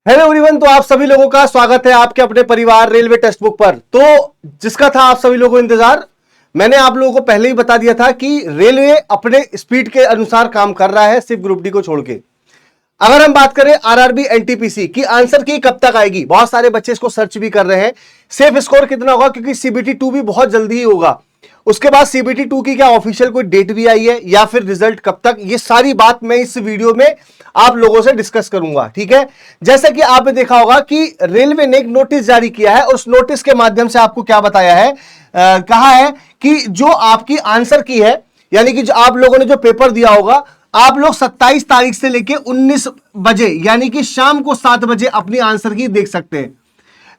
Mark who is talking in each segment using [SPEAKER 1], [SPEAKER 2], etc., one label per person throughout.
[SPEAKER 1] Hello everyone, तो आप सभी लोगों का स्वागत है आपके अपने परिवार रेलवे टेक्स्ट बुक पर। तो जिसका था आप सभी लोगों को इंतजार, मैंने आप लोगों को पहले ही बता दिया था कि रेलवे अपने स्पीड के अनुसार काम कर रहा है, सिर्फ ग्रुप डी को छोड़ के। अगर हम बात करें आरआरबी एनटीपीसी की आंसर की कब तक आएगी, बहुत सारे बच्चे इसको सर्च भी कर रहे हैं। सेफ स्कोर कितना होगा, क्योंकि सीबीटी 2 भी बहुत जल्दी ही होगा। उसके बाद सीबीटी 2 की क्या ऑफिशियल कोई डेट भी आई है या फिर रिजल्ट कब तक, ये सारी बात मैं इस वीडियो में आप लोगों से डिस्कस करूंगा। ठीक है, जैसा कि आपने देखा होगा कि रेलवे ने एक नोटिस जारी किया है और उस नोटिस के माध्यम से आपको क्या बताया है, कहा है कि जो आपकी आंसर की है, यानी कि जो आप लोगों ने जो पेपर दिया होगा, आप लोग 27 तारीख से लेके 19 बजे यानी कि शाम को 7 बजे अपनी आंसर की देख सकते हैं।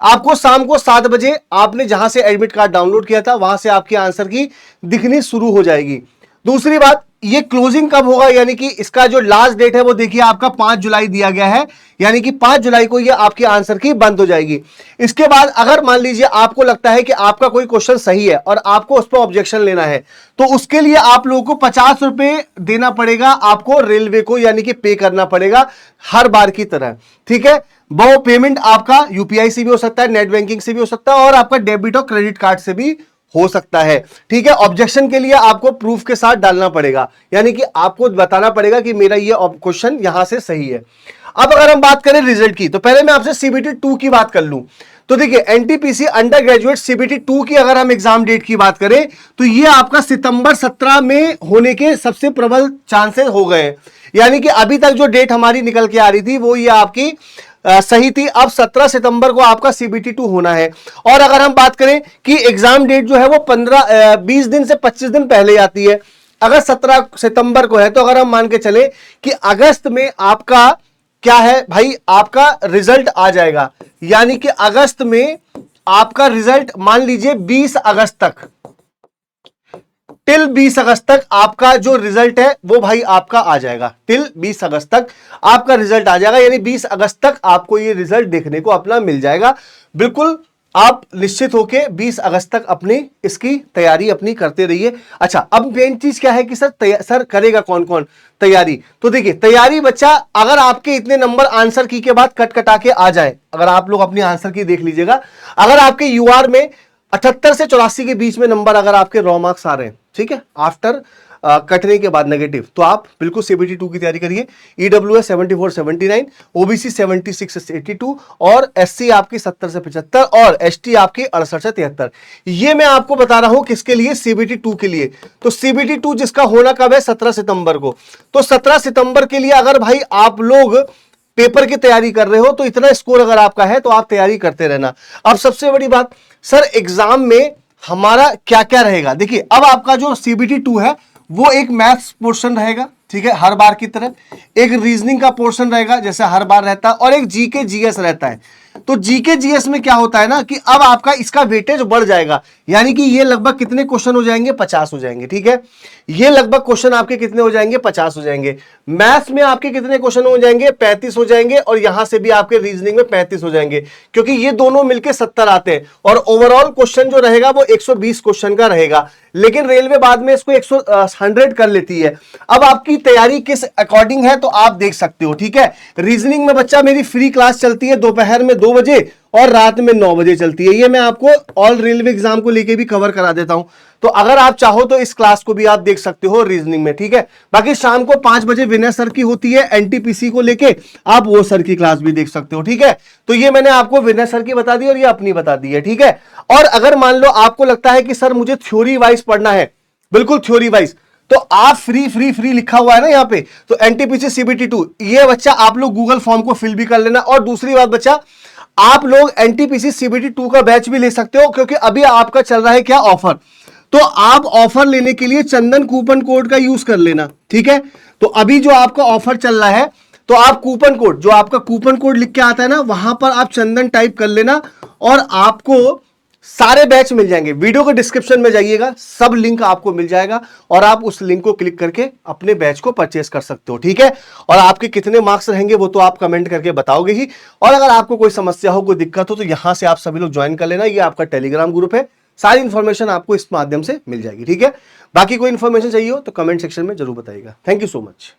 [SPEAKER 1] आपको शाम को 7 बजे आपने जहां से एडमिट कार्ड डाउनलोड किया था वहां से आपकी आंसर की दिखनी शुरू हो जाएगी। दूसरी बात, ये क्लोजिंग कब होगा, यानी कि इसका जो लास्ट डेट है वो देखिए आपका 5 जुलाई दिया गया है, यानी कि 5 जुलाई को ये आपकी आंसर की बंद हो जाएगी। इसके बाद अगर मान लीजिए आपको लगता है कि आपका कोई क्वेश्चन सही है और आपको उस पर ऑब्जेक्शन लेना है, तो उसके लिए आप लोगों को 50 रुपए देना पड़ेगा आपको रेलवे को, यानी कि पे करना पड़ेगा हर बार की तरह। ठीक है, वो पेमेंट आपका यूपीआई से भी हो सकता है, नेट बैंकिंग से भी हो सकता है और आपका डेबिट और क्रेडिट कार्ड से भी हो सकता है। ठीक है, ऑब्जेक्शन के लिए आपको प्रूफ के साथ डालना पड़ेगा, यानी कि आपको बताना पड़ेगा कि मेरा ये क्वेश्चन यहां से सही है। अब अगर हम बात करें रिजल्ट की, तो पहले मैं आपसे सीबीटी 2 की बात कर लूं। तो देखिए, एनटीपीसी अंडर ग्रेजुएट सीबीटी 2 की अगर हम एग्जाम डेट की बात करें तो ये आपका सितंबर 17 में होने के सबसे प्रबल चांसेस हो गए, यानी कि अभी तक जो डेट हमारी निकल के आ रही थी वो ये आपकी सही थी। अब 17 सितंबर को आपका सीबीटी 2 होना है। और अगर हम बात करें कि एग्जाम डेट जो है वो 20 दिन से 25 दिन पहले आती है। अगर 17 सितंबर को है तो अगर हम मान के चले कि अगस्त में आपका क्या है भाई, आपका रिजल्ट आ जाएगा, यानी कि अगस्त में आपका रिजल्ट मान लीजिए 20 अगस्त तक, टिल 20 अगस्त तक आपका जो रिजल्ट है वो भाई आपका आ जाएगा। टिल 20 अगस्त तक आपका रिजल्ट आ जाएगा, यानी 20 अगस्त तक आपको ये रिजल्ट देखने को अपना मिल जाएगा। बिल्कुल आप निश्चित होके 20 अगस्त तक अपनी इसकी तैयारी अपनी करते रहिए। अच्छा, अब मेन चीज क्या है कि सर करेगा कौन कौन तैयारी। तो देखिए, तैयारी बच्चा, अगर आपके इतने नंबर आंसर की के बाद कट कटा के आ जाए, अगर आप लोग अपनी आंसर की देख लीजिएगा, अगर आपके यूआर में 78 से 84 के बीच में नंबर अगर आपके रॉ मार्क्स आ रहे हैं, ठीक है, आफ्टर कटने के बाद नेगेटिव, तो आप बिल्कुल सीबीटी 2 की तैयारी करिए। ईडब्ल्यूएस 74-79, ओबीसी 76 से 82 और एससी आपकी 70 से 75 और एसटी आपकी 68 से 73। ये मैं आपको बता रहा हूं किसके लिए, सीबीटी 2 के लिए। तो सीबीटी 2 जिसका होना कब है, 17 सितंबर को। तो 17 सितंबर के लिए अगर भाई आप लोग पेपर की तैयारी कर रहे हो तो इतना स्कोर अगर आपका है तो आप तैयारी करते रहना। अब सबसे बड़ी बात, सर एग्जाम में हमारा क्या क्या रहेगा। देखिए, अब आपका जो सीबीटी 2 है वो एक मैथ्स पोर्शन रहेगा, ठीक है, हर बार की तरह। एक रीजनिंग का पोर्शन रहेगा जैसे हर बार रहता है, और एक जीके जीएस रहता है। तो जीके जीएस में क्या होता है ना कि अब आपका इसका वेटेज बढ़ जाएगा, यानी कि ये लगभग कितने क्वेश्चन हो जाएंगे, 50 हो जाएंगे। ठीक है, ये लगभग क्वेश्चन आपके कितने हो जाएंगे, 50 हो जाएंगे। मैथ्स में आपके कितने क्वेश्चन हो जाएंगे, 35 हो जाएंगे, और यहां से भी आपके रीजनिंग में 35 हो जाएंगे, क्योंकि ये दोनों मिलकर 70 आते हैं। और ओवरऑल क्वेश्चन जो रहेगा वो 120 क्वेश्चन का रहेगा, लेकिन रेलवे बाद में इसको 100 कर लेती है। अब आपकी तैयारी किस अकॉर्डिंग है तो आप देख सकते हो। ठीक है, रीजनिंग में बच्चा मेरी फ्री क्लास चलती है दोपहर में 2 बजे और रात में 9 बजे चलती है। ये मैं आपको ऑल रेलवे एग्जाम को लेके भी कवर करा देता हूं, तो अगर आप चाहो तो इस क्लास को भी आप देख सकते हो रीजनिंग में। ठीक है, बाकी शाम को 5 बजे विनय सर की होती है एनटीपीसी को लेके, आप वो सर की क्लास भी देख सकते हो। ठीक है, तो ये मैंने आपको विनय सर की बता दी और ये अपनी बता दी है। ठीक है, और अगर मान लो आपको लगता है कि सर मुझे थ्योरी वाइज पढ़ना है, बिल्कुल थ्योरी वाइज, तो आप फ्री लिखा हुआ है ना यहाँ पे, तो एनटीपीसी सीबीटी 2 ये बच्चा आप लोग गूगल फॉर्म को फिल भी कर लेना। और दूसरी बात बच्चा, आप लोग एनटीपीसी सीबीटी 2 का बैच भी ले सकते हो, क्योंकि अभी आपका चल रहा है क्या, ऑफर। तो आप ऑफर लेने के लिए चंदन कूपन कोड का यूज कर लेना। ठीक है, तो अभी जो आपका ऑफर चल रहा है, तो आप कूपन कोड, जो आपका कूपन कोड लिख के आता है ना, वहां पर आप चंदन टाइप कर लेना और आपको सारे बैच मिल जाएंगे। वीडियो के डिस्क्रिप्शन में जाइएगा, सब लिंक आपको मिल जाएगा और आप उस लिंक को क्लिक करके अपने बैच को परचेस कर सकते हो। ठीक है, और आपके कितने मार्क्स रहेंगे वो तो आप कमेंट करके बताओगे ही। और अगर आपको कोई समस्या हो, कोई दिक्कत हो, तो यहां से आप सभी लोग ज्वाइन कर लेना। ये आपका टेलीग्राम ग्रुप है, सारी इंफॉर्मेशन आपको इस माध्यम से मिल जाएगी। ठीक है, बाकी कोई इंफॉर्मेशन चाहिए हो तो कमेंट सेक्शन में जरूर बताइएगा। Thank you so much.